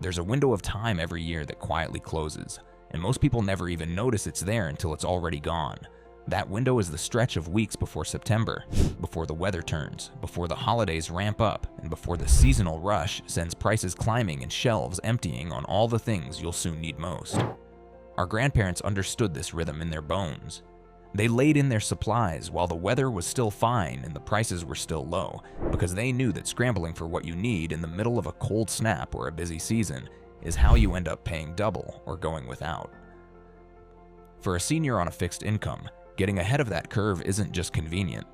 There's a window of time every year that quietly closes, and most people never even notice it's there until it's already gone. That window is the stretch of weeks before September, before the weather turns, before the holidays ramp up, and before the seasonal rush sends prices climbing and shelves emptying on all the things you'll soon need most. Our grandparents understood this rhythm in their bones. They laid in their supplies while the weather was still fine and the prices were still low, because they knew that scrambling for what you need in the middle of a cold snap or a busy season is how you end up paying double or going without. For a senior on a fixed income, getting ahead of that curve isn't just convenient.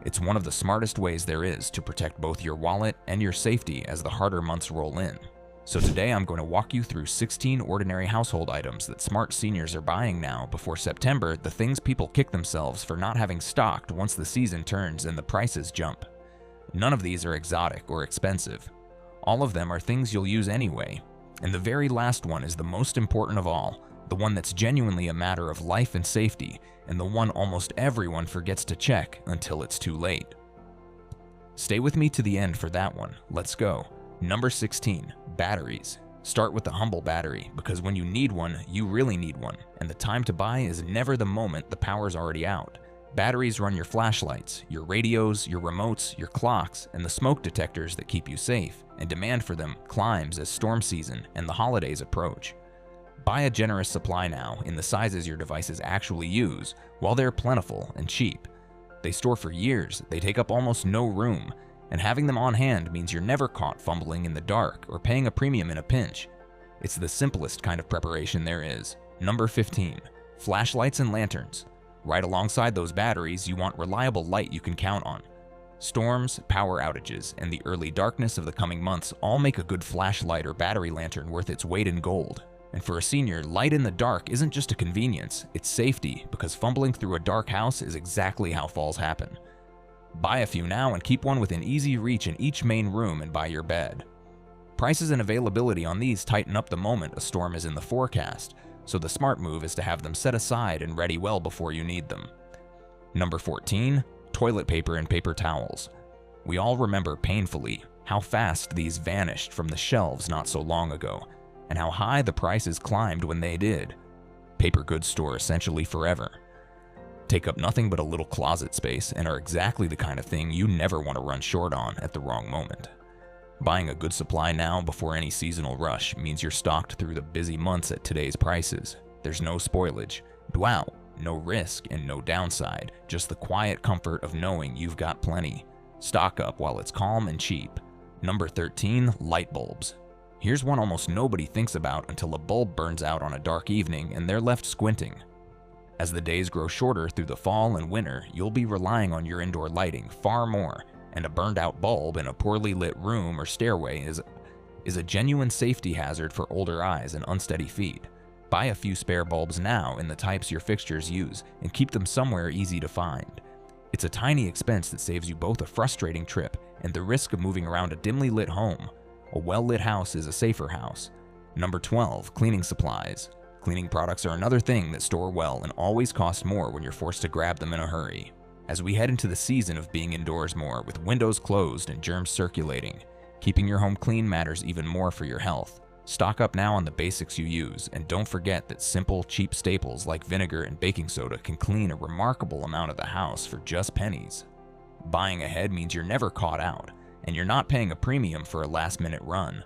It's one of the smartest ways there is to protect both your wallet and your safety as the harder months roll in. So today I'm going to walk you through 16 ordinary household items that smart seniors are buying now before September, the things people kick themselves for not having stocked once the season turns and the prices jump. None of these are exotic or expensive. All of them are things you'll use anyway. And the very last one is the most important of all, the one that's genuinely a matter of life and safety, and the one almost everyone forgets to check until it's too late. Stay with me to the end for that one. Let's go. Number 16, batteries. Start with the humble battery, because when you need one, you really need one, and the time to buy is never the moment the power's already out. Batteries run your flashlights, your radios, your remotes, your clocks, and the smoke detectors that keep you safe, and demand for them climbs as storm season and the holidays approach. Buy a generous supply now in the sizes your devices actually use, while they're plentiful and cheap. They store for years, they take up almost no room, and having them on hand means you're never caught fumbling in the dark or paying a premium in a pinch. It's the simplest kind of preparation there is. Number 15, flashlights and lanterns. Right alongside those batteries, you want reliable light you can count on. Storms, power outages, and the early darkness of the coming months all make a good flashlight or battery lantern worth its weight in gold. And for a senior, light in the dark isn't just a convenience, it's safety, because fumbling through a dark house is exactly how falls happen. Buy a few now and keep one within easy reach in each main room and by your bed. Prices and availability on these tighten up the moment a storm is in the forecast, so the smart move is to have them set aside and ready well before you need them. Number 14, toilet paper and paper towels. We all remember painfully how fast these vanished from the shelves not so long ago, and how high the prices climbed when they did. Paper goods store essentially forever. Take up nothing but a little closet space and are exactly the kind of thing you never want to run short on at the wrong moment. Buying a good supply now before any seasonal rush means you're stocked through the busy months at today's prices. There's no spoilage, wow, no risk and no downside, just the quiet comfort of knowing you've got plenty. Stock up while it's calm and cheap. Number 13, light bulbs. Here's one almost nobody thinks about until a bulb burns out on a dark evening and they're left squinting. As the days grow shorter through the fall and winter, you'll be relying on your indoor lighting far more, and a burned out bulb in a poorly lit room or stairway is a genuine safety hazard for older eyes and unsteady feet. Buy a few spare bulbs now in the types your fixtures use and keep them somewhere easy to find. It's a tiny expense that saves you both a frustrating trip and the risk of moving around a dimly lit home. A well-lit house is a safer house. Number 12, cleaning supplies. Cleaning products are another thing that store well and always cost more when you're forced to grab them in a hurry. As we head into the season of being indoors more with windows closed and germs circulating, keeping your home clean matters even more for your health. Stock up now on the basics you use, and don't forget that simple, cheap staples like vinegar and baking soda can clean a remarkable amount of the house for just pennies. Buying ahead means you're never caught out, and you're not paying a premium for a last-minute run.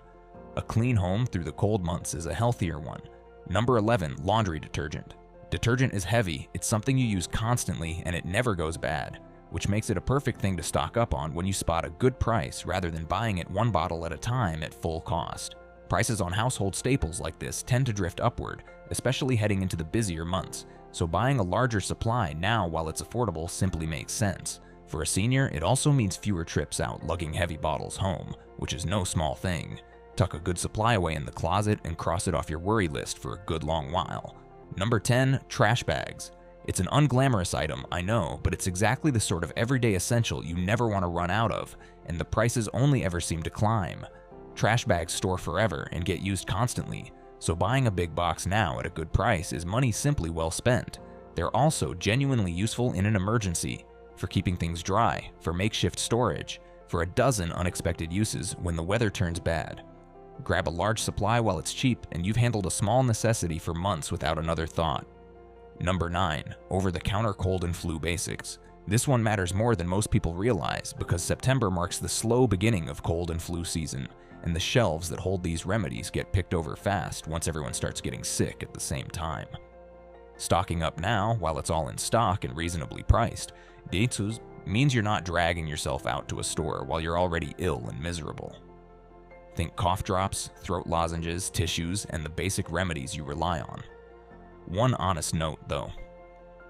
A clean home through the cold months is a healthier one. Number 11, laundry detergent. Detergent is heavy, it's something you use constantly, and it never goes bad, which makes it a perfect thing to stock up on when you spot a good price rather than buying it one bottle at a time at full cost. Prices on household staples like this tend to drift upward, especially heading into the busier months, so buying a larger supply now while it's affordable simply makes sense. For a senior, it also means fewer trips out lugging heavy bottles home, which is no small thing. Tuck a good supply away in the closet and cross it off your worry list for a good long while. Number 10, trash bags. It's an unglamorous item, I know, but it's exactly the sort of everyday essential you never want to run out of, and the prices only ever seem to climb. Trash bags store forever and get used constantly, so buying a big box now at a good price is money simply well spent. They're also genuinely useful in an emergency, for keeping things dry, for makeshift storage, for a dozen unexpected uses when the weather turns bad. Grab a large supply while it's cheap, and you've handled a small necessity for months without another thought. Number 9. Over-the-counter cold and flu basics. This one matters more than most people realize because September marks the slow beginning of cold and flu season, and the shelves that hold these remedies get picked over fast once everyone starts getting sick at the same time. Stocking up now, while it's all in stock and reasonably priced, means you're not dragging yourself out to a store while you're already ill and miserable. Think cough drops, throat lozenges, tissues, and the basic remedies you rely on. One honest note, though.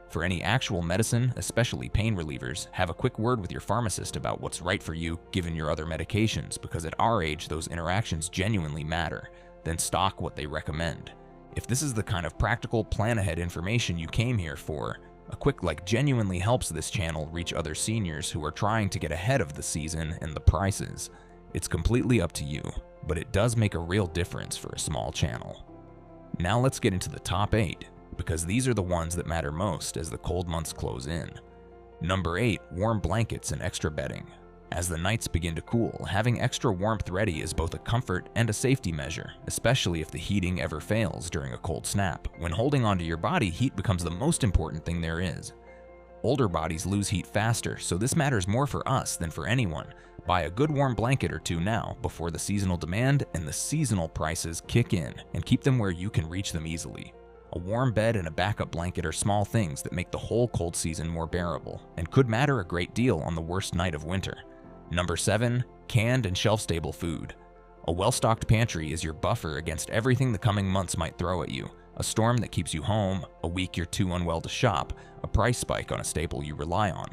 For any actual medicine, especially pain relievers, have a quick word with your pharmacist about what's right for you given your other medications, because at our age those interactions genuinely matter. Then stock what they recommend. If this is the kind of practical, plan-ahead information you came here for, a quick like genuinely helps this channel reach other seniors who are trying to get ahead of the season and the prices. It's completely up to you, but it does make a real difference for a small channel. Now let's get into the top 8, because these are the ones that matter most as the cold months close in. Number 8. Warm blankets and extra bedding. As the nights begin to cool, having extra warmth ready is both a comfort and a safety measure, especially if the heating ever fails during a cold snap. When holding onto your body, heat becomes the most important thing there is. Older bodies lose heat faster, so this matters more for us than for anyone. Buy a good warm blanket or two now before the seasonal demand and the seasonal prices kick in, and keep them where you can reach them easily. A warm bed and a backup blanket are small things that make the whole cold season more bearable, and could matter a great deal on the worst night of winter. Number 7. Canned and shelf-stable food. A well-stocked pantry is your buffer against everything the coming months might throw at you. A storm that keeps you home, a week you're too unwell to shop, a price spike on a staple you rely on.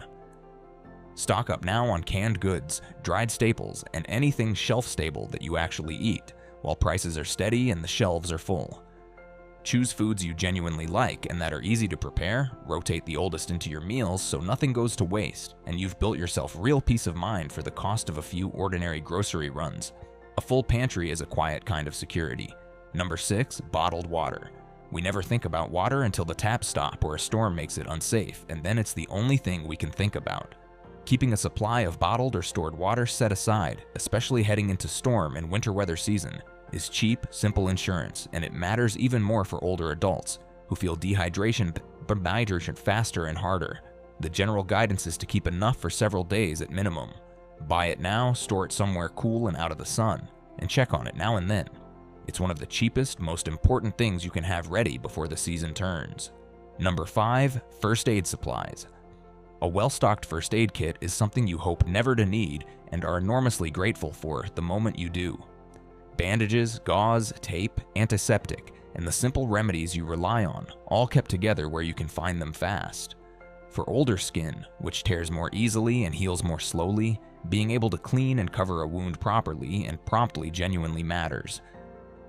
Stock up now on canned goods, dried staples, and anything shelf-stable that you actually eat, while prices are steady and the shelves are full. Choose foods you genuinely like and that are easy to prepare, rotate the oldest into your meals so nothing goes to waste, and you've built yourself real peace of mind for the cost of a few ordinary grocery runs. A full pantry is a quiet kind of security. Number 6. Bottled water. We never think about water until the taps stop or a storm makes it unsafe, and then it's the only thing we can think about. Keeping a supply of bottled or stored water set aside, especially heading into storm and winter weather season, is cheap, simple insurance, and it matters even more for older adults who feel dehydration faster and harder. The general guidance is to keep enough for several days at minimum. Buy it now, store it somewhere cool and out of the sun, and check on it now and then. It's one of the cheapest, most important things you can have ready before the season turns. Number 5. First aid supplies. A well-stocked first aid kit is something you hope never to need and are enormously grateful for the moment you do. Bandages, gauze, tape, antiseptic, and the simple remedies you rely on, all kept together where you can find them fast. For older skin, which tears more easily and heals more slowly, being able to clean and cover a wound properly and promptly genuinely matters.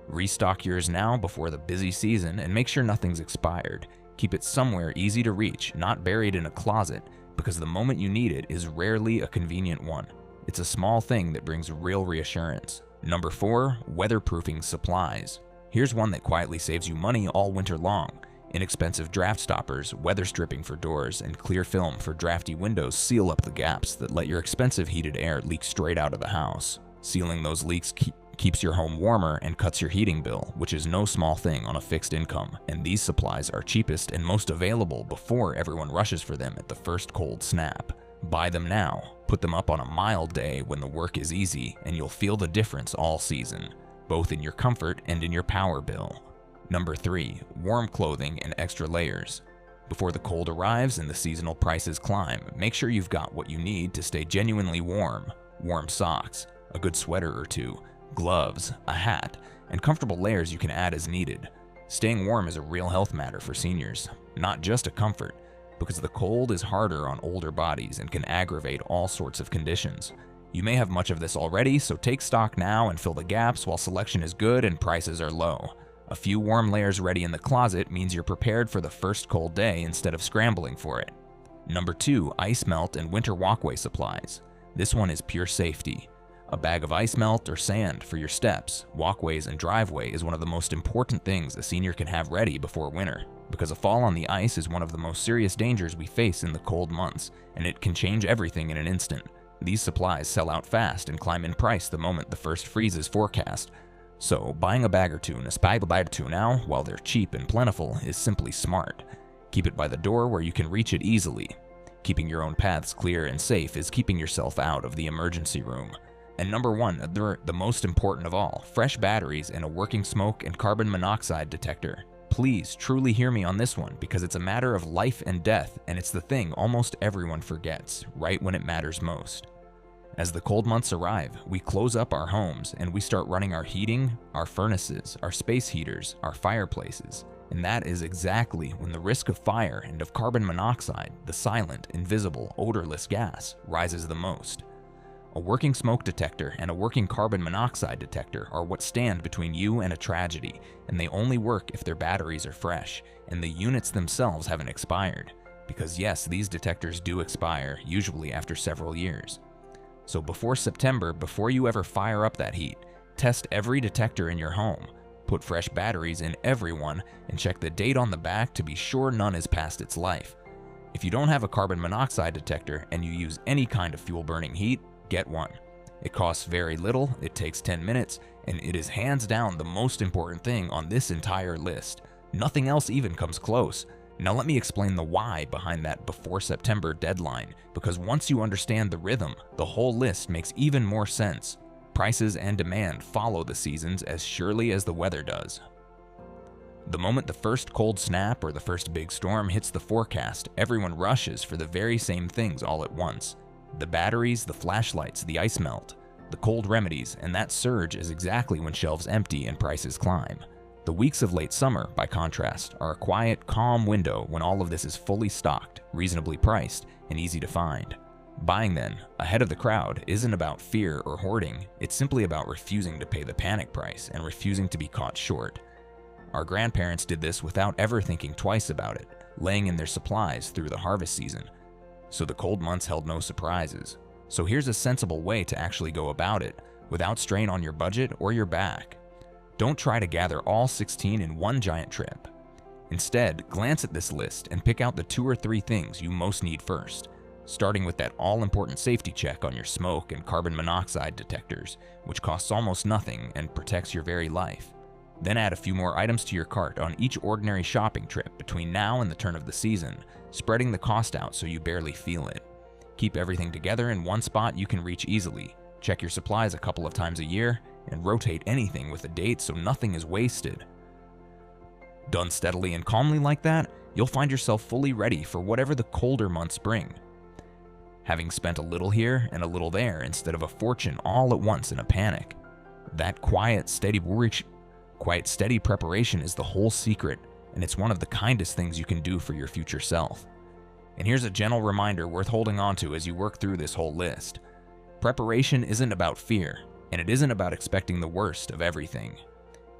Restock yours now before the busy season and make sure nothing's expired. Keep it somewhere easy to reach, not buried in a closet, because the moment you need it is rarely a convenient one. It's a small thing that brings real reassurance. Number 4. Weatherproofing supplies. Here's one that quietly saves you money all winter long. Inexpensive draft stoppers, weather stripping for doors, and clear film for drafty windows seal up the gaps that let your expensive heated air leak straight out of the house. Sealing those leaks keeps your home warmer and cuts your heating bill, which is no small thing on a fixed income, and these supplies are cheapest and most available before everyone rushes for them at the first cold snap. Buy them now, put them up on a mild day when the work is easy, and you'll feel the difference all season, both in your comfort and in your power bill. Number 3. Warm clothing and extra layers. Before the cold arrives and the seasonal prices climb, make sure you've got what you need to stay genuinely warm. Warm socks, a good sweater or two, gloves, a hat, and comfortable layers you can add as needed. Staying warm is a real health matter for seniors, not just a comfort, because the cold is harder on older bodies and can aggravate all sorts of conditions. You may have much of this already, so take stock now and fill the gaps while selection is good and prices are low. A few warm layers ready in the closet means you're prepared for the first cold day instead of scrambling for it. Number 2. Ice melt and winter walkway supplies. This one is pure safety. A bag of ice melt or sand for your steps, walkways, and driveway is one of the most important things a senior can have ready before winter, because a fall on the ice is one of the most serious dangers we face in the cold months, and it can change everything in an instant. These supplies sell out fast and climb in price the moment the first freeze is forecast, So buying a bag or two now while they're cheap and plentiful is simply smart. Keep it by the door where you can reach it easily. Keeping your own paths clear and safe is keeping yourself out of the emergency room. And number one, the most important of all, fresh batteries and a working smoke and carbon monoxide detector. Please truly hear me on this one, because it's a matter of life and death, and it's the thing almost everyone forgets, right when it matters most. As the cold months arrive, we close up our homes and we start running our heating, our furnaces, our space heaters, our fireplaces. And that is exactly when the risk of fire and of carbon monoxide, the silent, invisible, odorless gas, rises the most. A working smoke detector and a working carbon monoxide detector are what stand between you and a tragedy, and they only work if their batteries are fresh and the units themselves haven't expired. Because yes, these detectors do expire, usually after several years. So before September, before you ever fire up that heat, test every detector in your home, put fresh batteries in every one, and check the date on the back to be sure none is past its life. If you don't have a carbon monoxide detector and you use any kind of fuel-burning heat, get one. It costs very little, it takes 10 minutes, and it is hands down the most important thing on this entire list. Nothing else even comes close. Now let me explain the why behind that before September deadline, because once you understand the rhythm, the whole list makes even more sense. Prices and demand follow the seasons as surely as the weather does. The moment the first cold snap or the first big storm hits the forecast, everyone rushes for the very same things all at once. The batteries, the flashlights, the ice melt, the cold remedies, and that surge is exactly when shelves empty and prices climb. The weeks of late summer, by contrast, are a quiet, calm window when all of this is fully stocked, reasonably priced, and easy to find. Buying then, ahead of the crowd, isn't about fear or hoarding, it's simply about refusing to pay the panic price and refusing to be caught short. Our grandparents did this without ever thinking twice about it, laying in their supplies through the harvest season. So the cold months held no surprises. So here's a sensible way to actually go about it, without strain on your budget or your back. Don't try to gather all 16 in one giant trip. Instead, glance at this list and pick out the 2 or 3 things you most need first, starting with that all-important safety check on your smoke and carbon monoxide detectors, which costs almost nothing and protects your very life. Then add a few more items to your cart on each ordinary shopping trip between now and the turn of the season, spreading the cost out so you barely feel it. Keep everything together in one spot you can reach easily, check your supplies a couple of times a year, and rotate anything with a date so nothing is wasted. Done steadily and calmly like that, you'll find yourself fully ready for whatever the colder months bring. Having spent a little here and a little there instead of a fortune all at once in a panic. That quiet, steady preparation is the whole secret, and it's one of the kindest things you can do for your future self. And here's a gentle reminder worth holding on to as you work through this whole list. Preparation isn't about fear, and it isn't about expecting the worst of everything.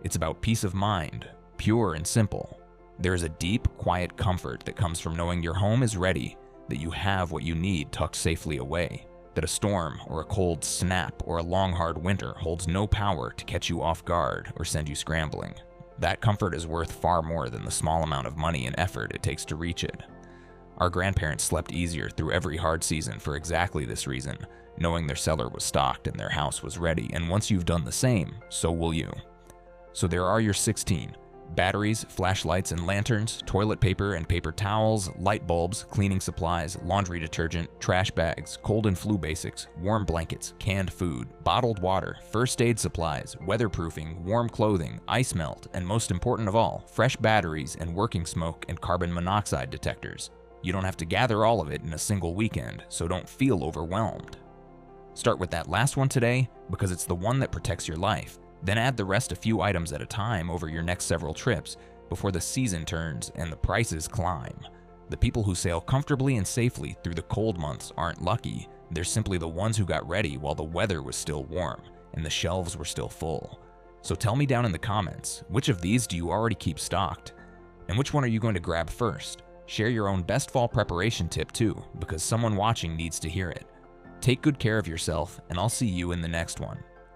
It's about peace of mind, pure and simple. There is a deep, quiet comfort that comes from knowing your home is ready, that you have what you need tucked safely away, that a storm or a cold snap or a long hard winter holds no power to catch you off guard or send you scrambling. That comfort is worth far more than the small amount of money and effort it takes to reach it. Our grandparents slept easier through every hard season for exactly this reason, knowing their cellar was stocked and their house was ready, and once you've done the same, so will you. So there are your 16. Batteries, flashlights and lanterns, toilet paper and paper towels, light bulbs, cleaning supplies, laundry detergent, trash bags, cold and flu basics, warm blankets, canned food, bottled water, first aid supplies, weatherproofing, warm clothing, ice melt, and most important of all, fresh batteries and working smoke and carbon monoxide detectors. You don't have to gather all of it in a single weekend, so don't feel overwhelmed. Start with that last one today because it's the one that protects your life. Then add the rest a few items at a time over your next several trips before the season turns and the prices climb. The people who sail comfortably and safely through the cold months aren't lucky. They're simply the ones who got ready while the weather was still warm and the shelves were still full. So tell me down in the comments, which of these do you already keep stocked? And which one are you going to grab first? Share your own best fall preparation tip too, because someone watching needs to hear it. Take good care of yourself, and I'll see you in the next one.